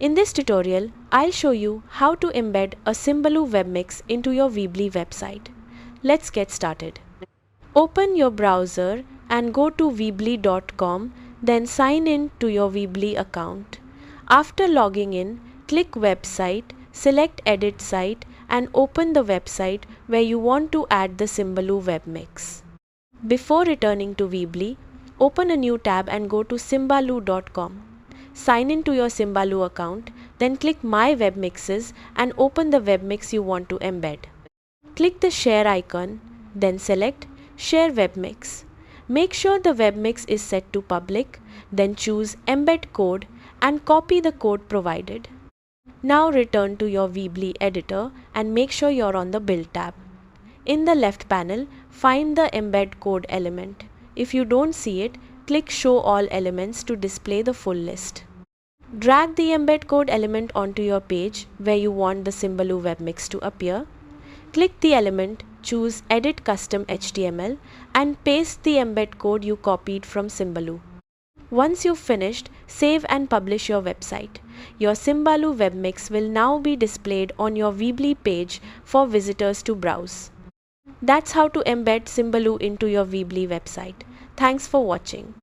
In this tutorial, I'll show you how to embed a Symbaloo webmix into your Weebly website. Let's get started. Open your browser and go to weebly.com, then sign in to your Weebly account. After logging in, click Website, select Edit Site and open the website where you want to add the Symbaloo webmix. Before returning to Weebly, open a new tab and go to symbaloo.com. Sign in to your Symbaloo account, then click My Webmixes and open the webmix you want to embed. Click the share icon, then select Share Webmix. Make sure the webmix is set to public, then choose Embed Code and copy the code provided. Now return to your Weebly editor and make sure you're on the Build tab. In the left panel, find the Embed Code element. If you don't see it, click Show All Elements to display the full list. Drag the Embed Code element onto your page where you want the Symbaloo webmix to appear. Click the element, choose Edit Custom HTML and paste the embed code you copied from Symbaloo. Once you've finished, save and publish your website. Your Symbaloo webmix will now be displayed on your Weebly page for visitors to browse. That's how to embed Symbaloo into your Weebly website. Thanks for watching.